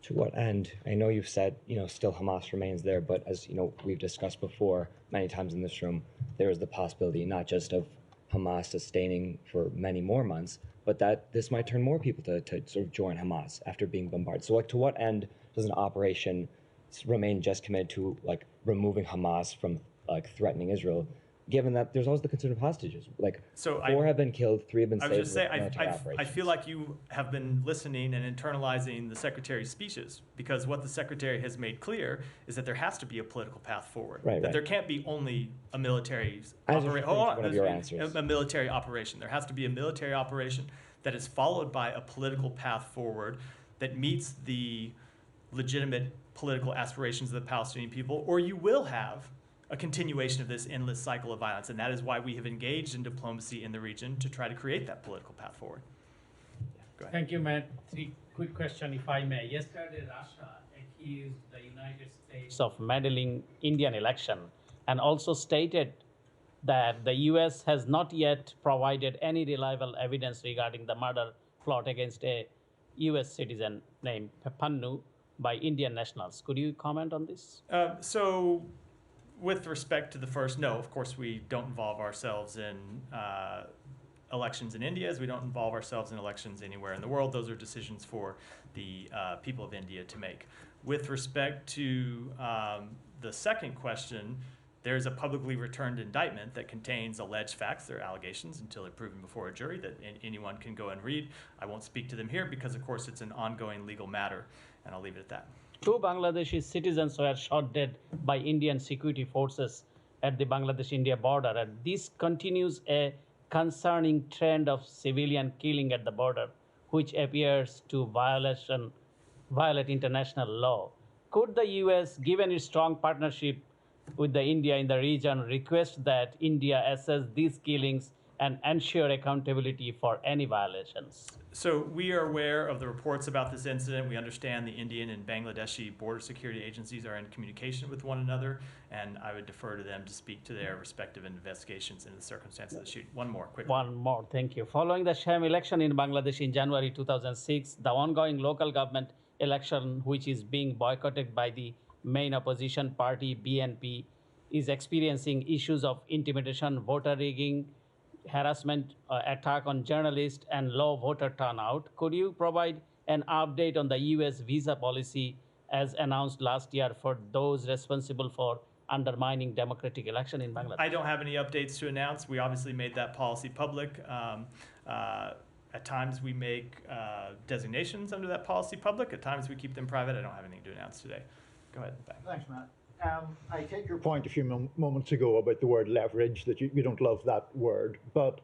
To what end? I know you've said, still Hamas remains there, but as we've discussed before many times in this room, there is the possibility not just of Hamas sustaining for many more months, but that this might turn more people to sort of join Hamas after being bombarded. So to what end does an operation remain just committed to removing Hamas from threatening Israel, given that there's always the concern of hostages? So 4 have been killed, 3 have been saved. I was just saying, military I operations. feel like you have been listening and internalizing the Secretary's speeches, because what the Secretary has made clear is that there has to be a political path forward. Right, that right. there can't be only a military I was referring to one of your answers. a military operation. There has to be a military operation that is followed by a political path forward that meets the legitimate political aspirations of the Palestinian people, or you will have a continuation of this endless cycle of violence. And that is why we have engaged in diplomacy in the region to try to create that political path forward. Yeah, go ahead. Thank you, Matt. 3 quick question, if I may. Yesterday, Russia accused the United States of meddling Indian election and also stated that the US has not yet provided any reliable evidence regarding the murder plot against a US citizen named Pannu by Indian nationals. Could you comment on this? So with respect to the first, no, of course we don't involve ourselves in elections in India, as we don't involve ourselves in elections anywhere in the world. Those are decisions for the people of India to make. With respect to the second question, there's a publicly returned indictment that contains alleged facts. They're allegations until they're proven before a jury that anyone can go and read. I won't speak to them here because, of course, it's an ongoing legal matter, and I'll leave it at that. 2 Bangladeshi citizens were shot dead by Indian security forces at the Bangladesh-India border, and this continues a concerning trend of civilian killing at the border, which appears to violate international law. Could the US, given its strong partnership with the India in the region, request that India assess these killings and ensure accountability for any violations? So we are aware of the reports about this incident. We understand the Indian and Bangladeshi border security agencies are in communication with one another, and I would defer to them to speak to their respective investigations into the circumstances of the shoot. One more, quickly. One more, thank you. Following the sham election in Bangladesh in January 2006, the ongoing local government election, which is being boycotted by the main opposition party, BNP, is experiencing issues of intimidation, voter rigging, harassment, attack on journalists, and low voter turnout. Could you provide an update on the US visa policy as announced last year for those responsible for undermining democratic election in Bangladesh? I don't have any updates to announce. We obviously made that policy public. At times we make designations under that policy public. At times we keep them private. I don't have anything to announce today. Go ahead, Ben. Thanks, Matt. I take your point a few moments ago about the word leverage, that you don't love that word, but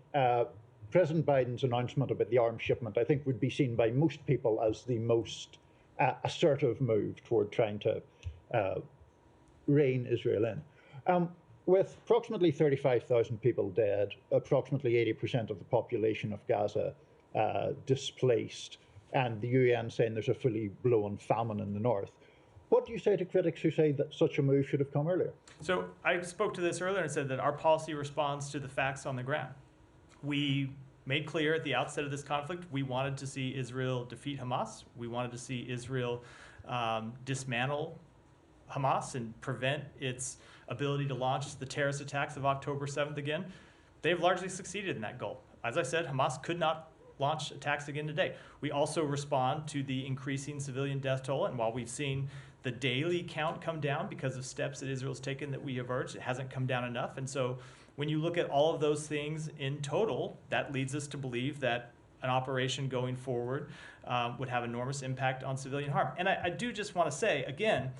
President Biden's announcement about the arms shipment, I think, would be seen by most people as the most assertive move toward trying to rein Israel in. With approximately 35,000 people dead, approximately 80% of the population of Gaza displaced, and the UN saying there's a fully blown famine in the north, what do you say to critics who say that such a move should have come earlier? So I spoke to this earlier and said that our policy responds to the facts on the ground. We made clear at the outset of this conflict we wanted to see Israel defeat Hamas. We wanted to see Israel dismantle Hamas and prevent its ability to launch the terrorist attacks of October 7th again. They've largely succeeded in that goal. As I said, Hamas could not launch attacks again today. We also respond to the increasing civilian death toll, and while we've seen the daily count come down because of steps that Israel's taken that we have urged, it hasn't come down enough. And so when you look at all of those things in total, that leads us to believe that an operation going forward would have enormous impact on civilian harm. And I do just want to say, again,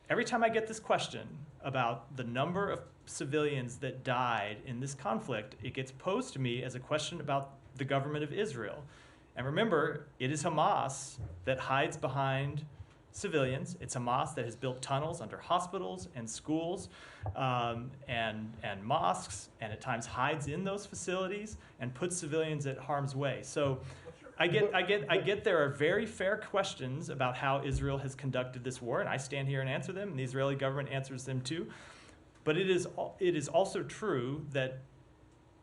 every time I get this question about the number of civilians that died in this conflict, it gets posed to me as a question about the government of Israel. And remember, it is Hamas that hides behind civilians. It's Hamas that has built tunnels under hospitals and schools and mosques, and at times hides in those facilities and puts civilians at harm's way. So I get there are very fair questions about how Israel has conducted this war, and I stand here and answer them, and the Israeli government answers them too. But it is also true that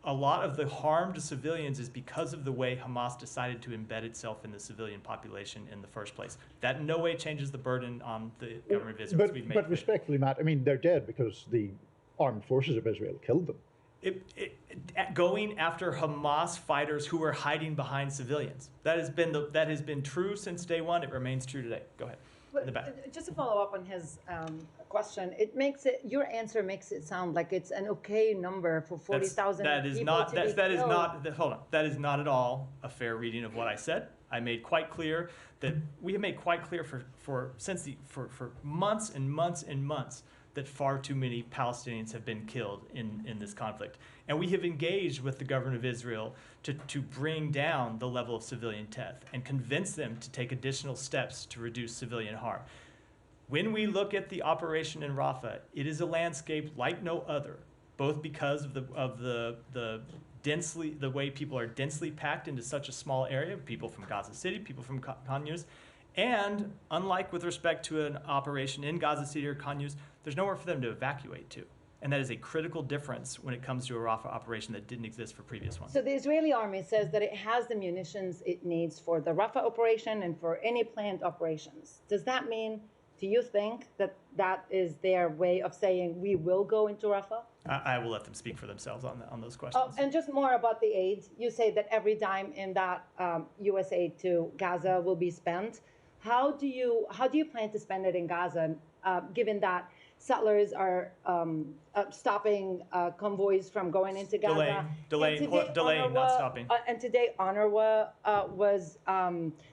a lot of the harm to civilians is because of the way Hamas decided to embed itself in the civilian population in the first place. That in no way changes the burden on the government of Israel. But respectfully, Matt, I mean, they're dead because the armed forces of Israel killed them. Going after Hamas fighters who are hiding behind civilians. That has been true since day one. It remains true today. Go ahead. In the back. Just to follow up on his question, your answer makes it sound like it's an okay number for 40,000 people to be killed. Hold on. That is not at all a fair reading of what I said. I made quite clear that we have made quite clear for months and months and months that far too many Palestinians have been killed in this conflict. And we have engaged with the government of Israel to bring down the level of civilian death and convince them to take additional steps to reduce civilian harm. When we look at the operation in Rafah, it is a landscape like no other, both because of the way people are densely packed into such a small area, people from Gaza City, people from Khan Yunis, and unlike with respect to an operation in Gaza City or Khan Yunis, there's nowhere for them to evacuate to. And that is a critical difference when it comes to a Rafah operation that didn't exist for previous ones. So the Israeli army says that it has the munitions it needs for the Rafah operation and for any planned operations. Does that mean, do you think that is their way of saying we will go into Rafah? I will let them speak for themselves on those questions. And just more about the aid. You say that every dime in that U.S. aid to Gaza will be spent. How do you plan to spend it in Gaza, given that settlers are stopping convoys from going into Gaza? Delaying, not stopping. And today, UNRWA was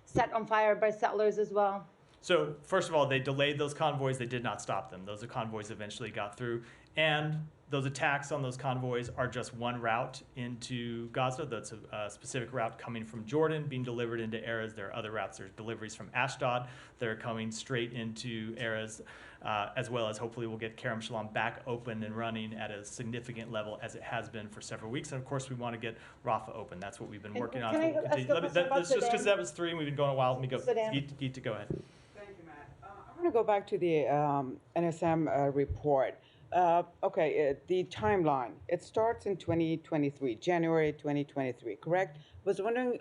set on fire by settlers as well. So first of all, they delayed those convoys. They did not stop them. Those convoys eventually got through. And those attacks on those convoys are just one route into Gaza. That's a specific route coming from Jordan, being delivered into Erez. There are other routes. There's deliveries from Ashdod that are coming straight into Erez, as well as hopefully we'll get Kerem Shalom back open and running at a significant level as it has been for several weeks. And of course, we want to get Rafah open. That's what we've been working on. That's just because that was 3 and we've been going a while. Let me go. Geet, to go ahead. Thank you, Matt. I want to go back to the NSM report. The timeline. It starts in 2023, January 2023, correct? Was wondering,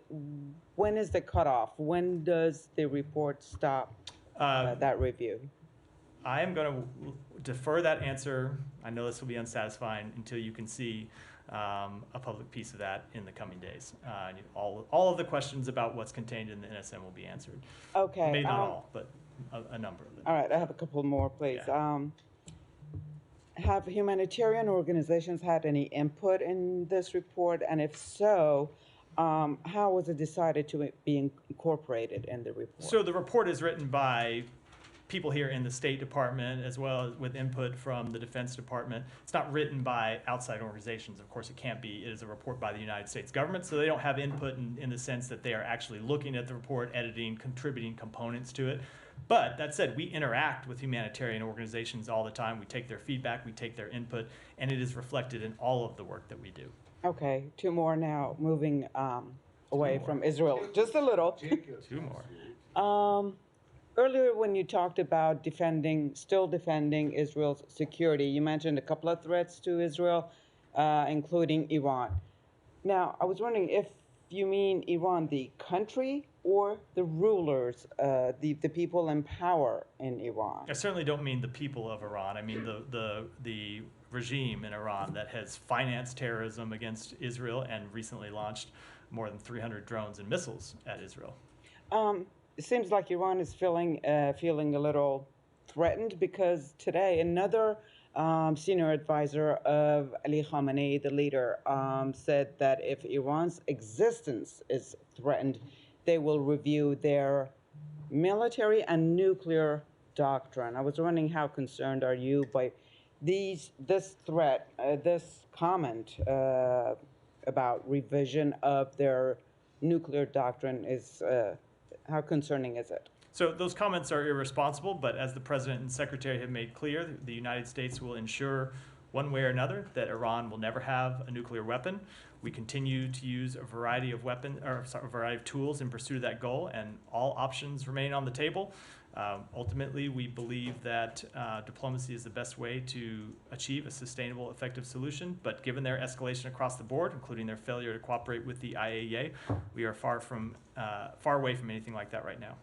when is the cutoff? When does the report stop that review? I am going to defer that answer. I know this will be unsatisfying until you can see a public piece of that in the coming days. All of the questions about what's contained in the NSM will be answered. Okay. Maybe not all, but a number of them. All right, I have a couple more, please. Yeah. Have humanitarian organizations had any input in this report? And if so, how was it decided to be incorporated in the report? So the report is written by people here in the State Department, as well as with input from the Defense Department. It's not written by outside organizations. Of course, it can't be. It is a report by the United States government, so they don't have input in the sense that they are actually looking at the report, editing, contributing components to it. But that said, we interact with humanitarian organizations all the time. We take their feedback, we take their input, and it is reflected in all of the work that we do. Okay, 2 more now, moving away from Israel. Just a little. 2 more. Earlier when you talked about still defending Israel's security, you mentioned a couple of threats to Israel, including Iran. Now, I was wondering if you mean Iran, the country, or the rulers, the people in power in Iran? I certainly don't mean the people of Iran. I mean the regime in Iran that has financed terrorism against Israel and recently launched more than 300 drones and missiles at Israel. It seems like Iran is feeling a little threatened because today another senior advisor of Ali Khamenei, the leader, said that if Iran's existence is threatened, they will review their military and nuclear doctrine. I was wondering, how concerned are you by this threat, this comment about revision of their nuclear doctrine? How concerning is it? So those comments are irresponsible, but as the President and Secretary have made clear, the United States will ensure one way or another that Iran will never have a nuclear weapon. We continue to use a variety of a variety of tools in pursuit of that goal, and all options remain on the table. Ultimately, we believe that diplomacy is the best way to achieve a sustainable, effective solution. But given their escalation across the board, including their failure to cooperate with the IAEA, we are far away from anything like that right now.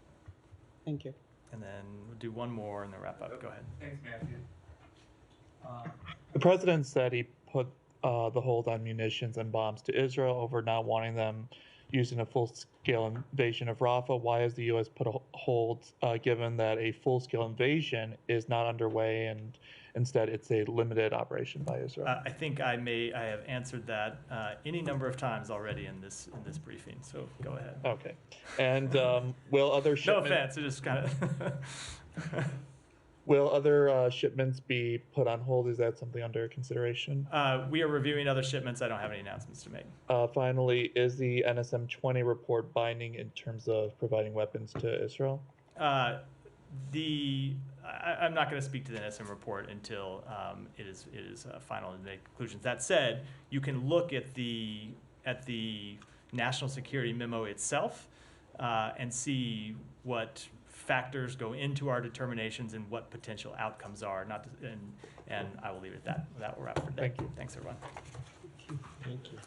Thank you. And then we'll do one more and then wrap up. Go ahead. Thanks, Matthew. The president said he put the hold on munitions and bombs to Israel over not wanting them using a full-scale invasion of Rafah. Why has the U.S. put a hold, given that a full-scale invasion is not underway and instead it's a limited operation by Israel? I think I have answered that any number of times already in this briefing. So go ahead. Okay. And will other shipments? No offense. It just kind of. Will other shipments be put on hold? Is that something under consideration? We are reviewing other shipments. I don't have any announcements to make. Finally, is the NSM-20 report binding in terms of providing weapons to Israel? I'm not going to speak to the NSM report until it is final and make conclusions. That said, you can look at the national security memo itself and see what factors go into our determinations and what potential outcomes are. And I will leave it at that. That will wrap for today. Thank you. Thanks, everyone. Thank you.